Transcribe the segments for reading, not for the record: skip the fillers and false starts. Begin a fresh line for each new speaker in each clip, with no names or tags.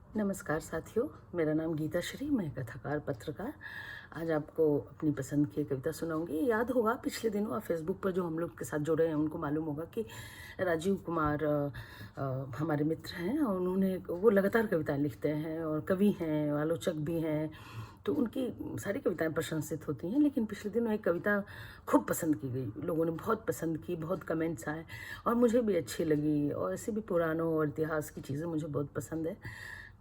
नमस्कार साथियों, मेरा नाम गीता श्री, मैं कथाकार पत्रकार। आज आपको अपनी पसंद की एक कविता सुनाऊंगी। याद होगा पिछले दिनों आप फेसबुक पर जो हम लोग के साथ जुड़े हैं उनको मालूम होगा कि राजीव कुमार हमारे मित्र हैं और वो लगातार कविताएं लिखते हैं और कवि हैं, आलोचक भी हैं। तो उनकी सारी कविताएं प्रशंसित होती हैं, लेकिन पिछले दिनों एक कविता खूब पसंद की गई, लोगों ने बहुत पसंद की, बहुत कमेंट्स आए और मुझे भी अच्छी लगी। और ऐसे भी पुराणों और इतिहास की चीज़ें मुझे बहुत पसंद है।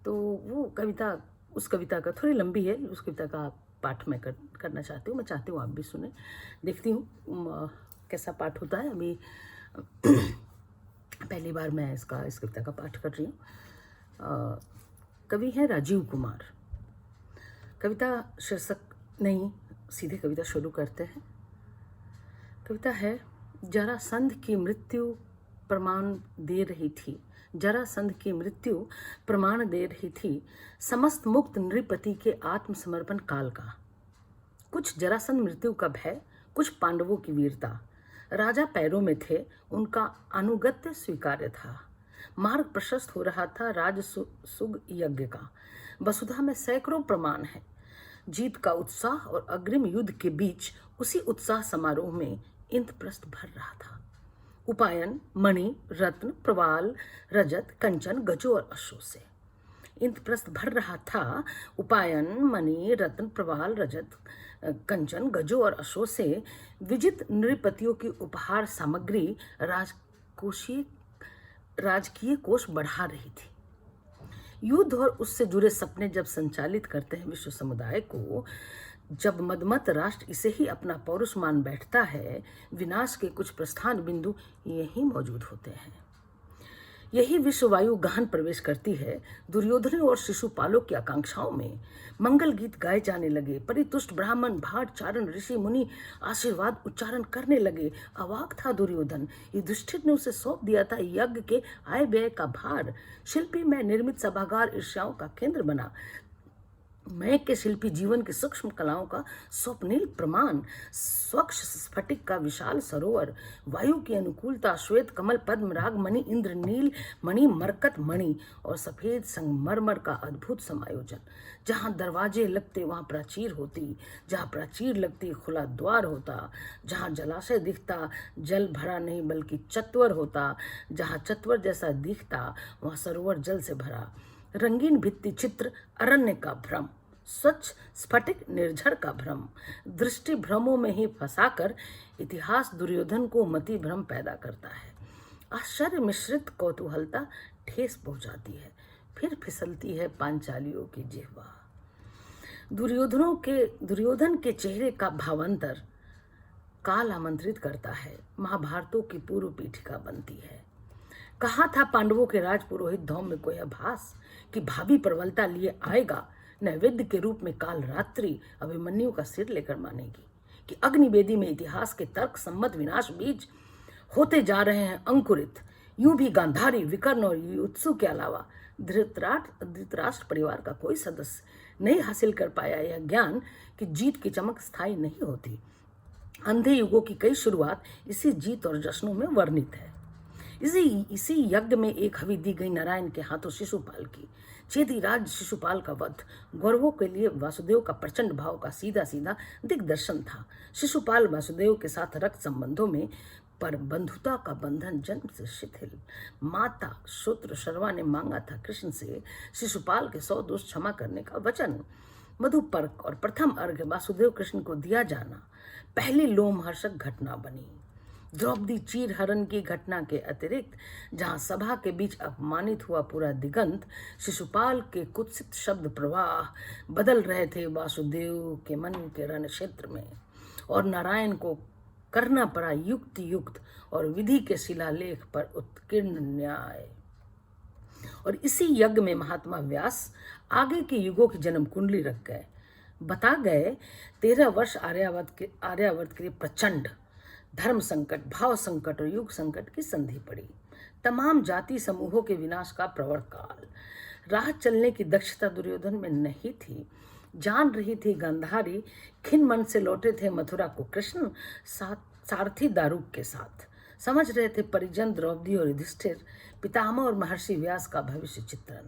तो वो कविता, उस कविता का थोड़ी लंबी है, उस कविता का पाठ मैं करना चाहती हूँ। मैं चाहती हूँ आप भी सुने। देखती हूँ कैसा पाठ होता है। अभी पहली बार मैं इस कविता का पाठ कर रही हूँ। कवि है राजीव कुमार। कविता शीर्षक नहीं, सीधे कविता शुरू करते हैं। कविता है, जरासंध की मृत्यु प्रमाण दे रही थी, जरासंध की मृत्यु प्रमाण दे रही थी समस्त मुक्त नृपति के आत्मसमर्पण काल का। कुछ जरासंध मृत्यु का भय, कुछ पांडवों की वीरता। राजा पैरों में थे, उनका अनुगत्य स्वीकार्य था। मार्ग प्रशस्त हो रहा था राजसुग यज्ञ का। वसुधा में सैकड़ों प्रमाण है। जीत का उत्साह और अग्रिम युद्ध के बीच उसी उत्साह समारोह में इंद्रप्रस्थ भर रहा था। उपायन मणि रत्न प्रवाल रजत कंचन गजों और अश्वों से इंद्रप्रस्थ भर रहा था। उपायन मणि रत्न प्रवाल रजत कंचन गजों और अश्वों से विजित नृपतियों की उपहार सामग्री राजकीय कोष बढ़ा रही थी। युद्ध और उससे जुड़े सपने जब संचालित करते हैं विश्व समुदाय को, जब मदमत राष्ट्र इसे ही अपना पौरुष मान बैठता है, विनाश के कुछ प्रस्थान बिंदु यही मौजूद होते हैं। यही विश्ववायु गहन प्रवेश करती है दुर्योधनों और शिशुपालों की आकांक्षाओं में। मंगल गीत गाए जाने लगे, परितुष्ट ब्राह्मण भाट चारण ऋषि मुनि आशीर्वाद उच्चारण करने लगे। अवाक था दुर्योधन, युधिष्ठिर ने उसे सौंप दिया था यज्ञ के आय व्यय का भार। शिल्पी में निर्मित सभागार ईर्ष्याओं का केंद्र बना। मैं के शिल्पी जीवन की सूक्ष्म कलाओं का स्वप्निल प्रमाण। स्वच्छ स्फटिक का विशाल सरोवर, वायु की अनुकूलता, श्वेत कमल पद्म राग मणि इंद्र नील मणि मरकत मणि और सफेद संगमरमर का अद्भुत समायोजन। जहाँ दरवाजे लगते वहाँ प्राचीर होती, जहाँ प्राचीर लगती खुला द्वार होता। जहाँ जलाशय दिखता जल भरा नहीं बल्कि चत्वर होता। जहाँ चत्वर जैसा दिखता वहाँ सरोवर जल से भरा। रंगीन भित्ति चित्र अरण्य का भ्रम, स्वच्छ स्फटिक निर्झर का भ्रम। दृष्टि भ्रमों में ही फंसाकर इतिहास दुर्योधन को मति भ्रम पैदा करता है। आश्चर्य मिश्रित कौतूहलता ठेस पहुंचाती है, फिर फिसलती है पांचालियों की जिह्वा। दुर्योधन के चेहरे का भावांतर काल आमंत्रित करता है, महाभारतों की पूर्व पीठिका बनती है। कहा था पांडवों के राजपुरोहित धौम्य को यह भास कि भावी प्रबलता लिए आएगा, नैवेद्य के रूप में काल रात्रि अभिमन्यु का सिर लेकर मानेगी, कि अग्निवेदी में इतिहास के तर्क सम्मत विनाश बीज होते जा रहे हैं अंकुरित। यूं भी गांधारी विकर्ण और युत्सु के अलावा धृतराष्ट्र परिवार का कोई सदस्य नहीं हासिल कर पाया यह ज्ञान कि जीत की चमक स्थायी नहीं होती। अंधे युगों की कई शुरुआत इसी जीत और जश्नों में वर्णित है। इसी यज्ञ में एक हवि दी गई नारायण के हाथों शिशुपाल की। चेदी राज शिशुपाल का वध गौरवों के लिए वासुदेव का प्रचंड भाव का सीधा सीधा दिग्दर्शन था। शिशुपाल वासुदेव के साथ रक्त संबंधों में पर बंधुता का बंधन जन्म से शिथिल। माता शूद्र शर्वा ने मांगा था कृष्ण से शिशुपाल के 100 दोष क्षमा करने का वचन। मधुपर्क और प्रथम अर्घ्य वासुदेव कृष्ण को दिया जाना पहली लोमहर्षक घटना बनी। द्रौपदी चीर हरण की घटना के अतिरिक्त जहां सभा के बीच अपमानित हुआ पूरा दिगंत, शिशुपाल के कुत्सित शब्द प्रवाह बदल रहे थे वासुदेव के मन के रण क्षेत्र में, और नारायण को करना पड़ा युक्त और विधि के शिलालेख पर उत्कीर्ण न्याय। और इसी यज्ञ में महात्मा व्यास आगे के युगों की जन्म कुंडली रख गए। बता गए 13 वर्ष आर्यावर्त के लिए प्रचंड धर्म संकट, भाव संकट और युग संकट की संधि पड़ी। तमाम जाति समूहों के विनाश का प्रवर काल। राह चलने की दक्षता दुर्योधन में नहीं थी। जान रही थी गांधारी, खिन मन से लौटे थे मथुरा को कृष्ण सारथी दारूक के साथ। समझ रहे थे परिजन द्रौपदी और युधिष्ठिर, पितामह और महर्षि व्यास का भविष्य चित्रण।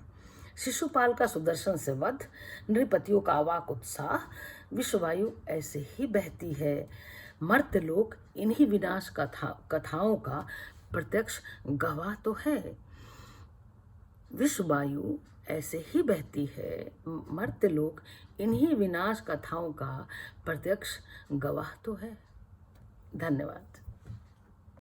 शिशुपाल का सुदर्शन से वध, नृपतियों का अवाक उत्साह, विश्ववायु ऐसे ही बहती है, मर्त्यलोक इन्हीं विनाश कथाओं का प्रत्यक्ष गवाह तो है। विश्ववायु ऐसे ही बहती है, मर्त्यलोक इन्हीं विनाश कथाओं का प्रत्यक्ष गवाह तो है। धन्यवाद।